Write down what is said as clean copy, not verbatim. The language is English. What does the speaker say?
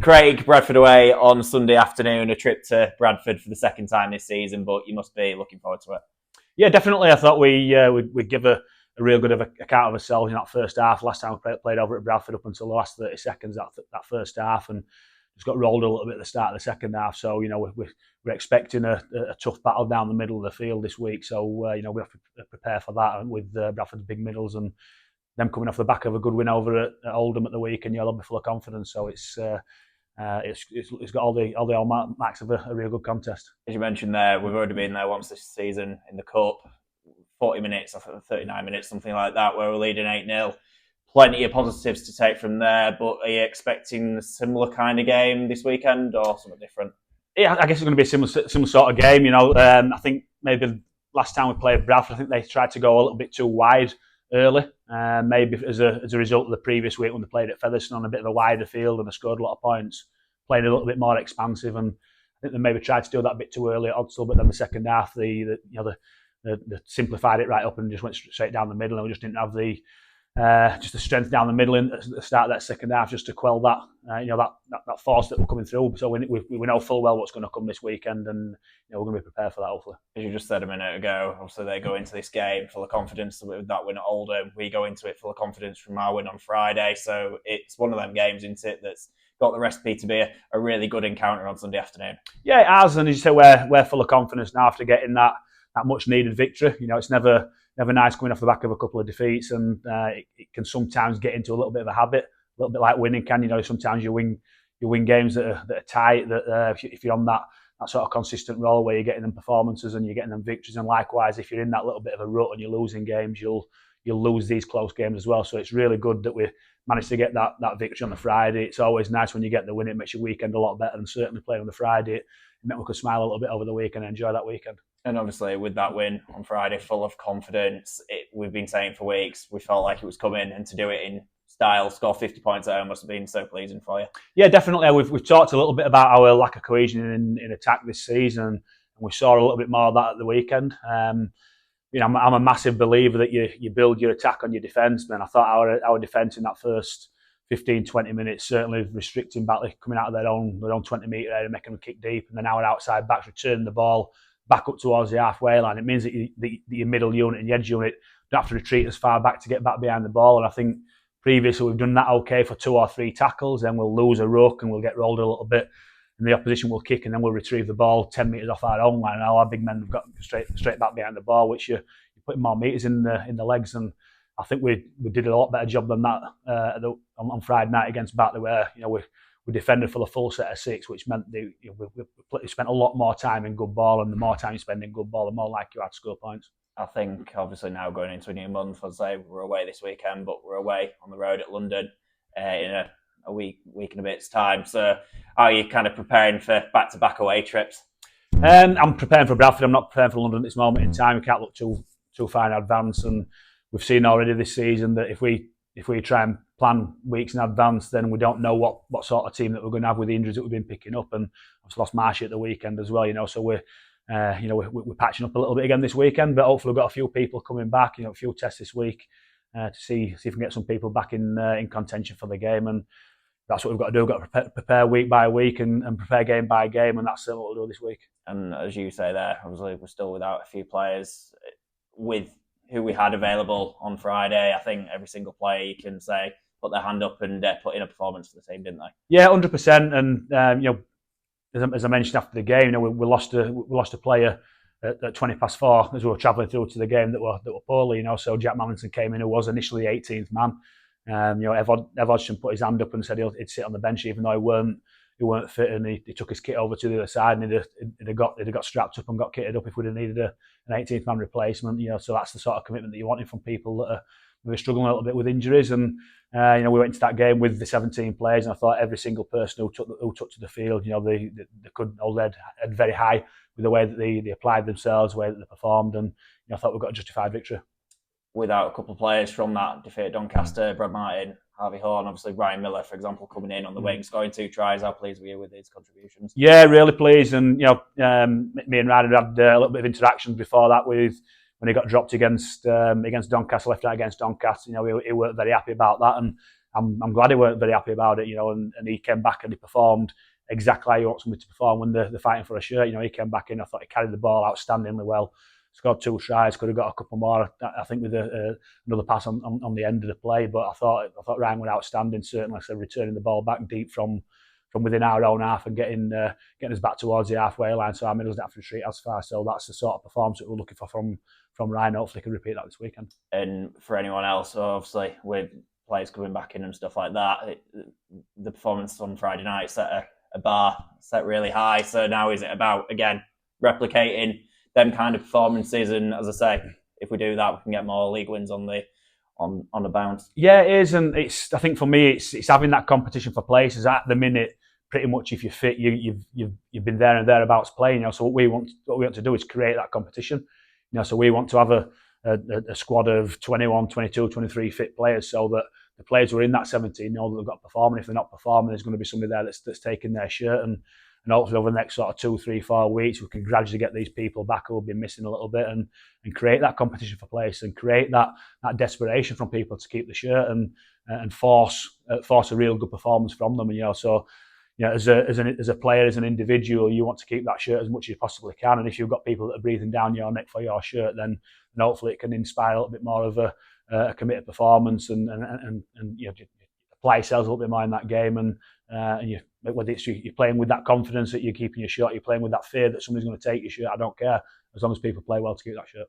Craig, Bradford away on Sunday afternoon, a trip to Bradford for the second time this season, but you must be looking forward to it. Yeah, definitely. I thought we'd give a real good account of ourselves in that first half. Last time we played over at Bradford up until the last 30 seconds that first half, and just got rolled a little bit at the start of the second half. So we're expecting a tough battle down the middle of the field this week. So we have to prepare for that with Bradford's big middles and them coming off the back of a good win over at Oldham at the weekend. They'll be full of confidence. So it's got all the hallmarks of a real good contest. As you mentioned there, we've already been there once this season in the Cup. 40 minutes, 39 minutes, something like that, where we're leading 8-0. Plenty of positives to take from there, but are you expecting a similar kind of game this weekend or something different? Yeah, I guess it's going to be a similar sort of game. I think maybe last time we played Bradford, I think they tried to go a little bit too wide early. Maybe as a result of the previous week when they played at Featherstone on a bit of a wider field and they scored a lot of points, playing a little bit more expansive, and I think they maybe tried to do that a bit too early at Odsall, but then the second half, they simplified it right up and just went straight down the middle, and we just didn't have the strength down the middle at the start of that second half just to quell that that force that were coming through. So we know full well what's going to come this weekend, and we're going to be prepared for that hopefully. As you just said a minute ago, obviously they go into this game full of confidence with that win at Oldham. We go into it full of confidence from our win on Friday. So it's one of them games, isn't it, that's got the recipe to be a really good encounter on Sunday afternoon. Yeah, it has, and as you say, we're full of confidence now after getting that much needed victory. It's never nice coming off the back of a couple of defeats, and it can sometimes get into a little bit of a habit, a little bit like winning can. Sometimes you win games that are tight. That if you're on that sort of consistent roll where you're getting them performances and you're getting them victories, and likewise if you're in that little bit of a rut and you're losing games, you'll lose these close games as well. So it's really good that we managed to get that victory on the Friday. It's always nice when you get the win. It makes your weekend a lot better, and certainly playing on the Friday, it meant we could smile a little bit over the weekend and enjoy that weekend. And obviously, with that win on Friday, full of confidence, we've been saying for weeks, we felt like it was coming, and to do it in style, score 50 points at home must have been so pleasing for you. Yeah, definitely. We've talked a little bit about our lack of cohesion in attack this season, and we saw a little bit more of that at the weekend. I'm a massive believer that you build your attack on your defence, man. I thought our defence in that first 15-20 minutes, certainly restricting Batley coming out of their own 20-metre area, making them kick deep, and then our outside backs returning the ball back up towards the halfway line. It means that your middle unit and your edge unit don't have to retreat as far back to get back behind the ball. And I think previously we've done that okay for 2 or 3 tackles, then we'll lose a ruck and we'll get rolled a little bit, and the opposition will kick, and then we'll retrieve the ball 10 metres off our own line. And all our big men have got straight back behind the ball, which you're putting more metres in the legs. And I think we did a lot better job than that on Friday night against Batley, where we defended for the full set of 6, which meant we spent a lot more time in good ball, and the more time you spend in good ball, the more likely you are to score points. I think obviously now going into a new month, I'd say we're away this weekend, but we're away on the road at London in a week and a bit's time. So are you kind of preparing for back-to-back away trips? I'm preparing for Bradford. I'm not preparing for London at this moment in time. We can't look too far in advance, and we've seen already this season that if we try and plan weeks in advance, then we don't know what sort of team that we're going to have with the injuries that we've been picking up. And I've lost Marshy at the weekend as well, so we're patching up a little bit again this weekend, but hopefully we've got a few people coming back, a few tests this week to see if we can get some people back in contention for the game. And that's what we've got to do. We've got to prepare week by week and prepare game by game, and that's what we'll do this week. And as you say there, obviously we're still without a few players. With who we had available on Friday, I think every single player you can say put their hand up and put in a performance for the team, didn't they? Yeah, 100%. And as I mentioned after the game, we lost a player at 4:20 as we were travelling through to the game that were poorly. So Jack Mallinson came in, who was initially the 18th man. Ev Hodgson put his hand up and said he'd sit on the bench even though he weren't fit, and he took his kit over to the other side, and he'd have got strapped up and got kitted up if we'd have needed an 18th man replacement. So that's the sort of commitment that you're wanting from people that are maybe struggling a little bit with injuries. And we went into that game with the 17 players, and I thought every single person who took to the field, they could hold their head very high with the way that they applied themselves, the way that they performed, and I thought we got a justified victory. Without a couple of players from that defeat at Doncaster, Brad Martin, Harvey Horn, obviously Ryan Miller, for example, coming in on the wing, scoring 2 tries. How pleased were you with his contributions? Yeah, really pleased. And me and Ryan had a little bit of interactions before that with when he got dropped against Doncaster, left out against Doncaster. He weren't very happy about that, and I'm glad he weren't very happy about it, and he came back and he performed exactly how you want somebody to perform when they're fighting for a shirt. He came back in, I thought he carried the ball outstandingly well, scored 2 tries, could have got a couple more, I think, with another pass on the end of the play. But I thought Ryan was outstanding, certainly. Like I said, returning the ball back deep from within our own half and getting us back towards the halfway line, so our middles didn't have to retreat as far. So that's the sort of performance that we're looking for from Ryan. Hopefully, he can repeat that this weekend. And for anyone else, obviously, with players coming back in and stuff like that, the performance on Friday night set a bar set really high. So now is it about, again, replicating them kind of performances? And as I say, if we do that, we can get more league wins on the bounce. Yeah, it is, and I think for me, it's having that competition for places at the minute. Pretty much, if you're fit, you've been there and thereabouts playing. So what we want to do is create that competition. So we want to have a squad of 21, 22, 23 fit players, so that the players who are in that 17 know that they've got to perform. And if they're not performing, there's going to be somebody there that's taking their shirt. And hopefully over the next sort of 2, 3, 4 weeks, we can gradually get these people back who have been missing a little bit and create that competition for place and create that desperation from people to keep the shirt and force a real good performance from them. And so as a player, as an individual, you want to keep that shirt as much as you possibly can. And if you've got people that are breathing down your neck for your shirt, then hopefully it can inspire a little bit more of a committed performance and apply yourselves a little bit more in that game. And whether it's you're playing with that confidence that you're keeping your shirt, you're playing with that fear that somebody's going to take your shirt, I don't care, as long as people play well to keep that shirt.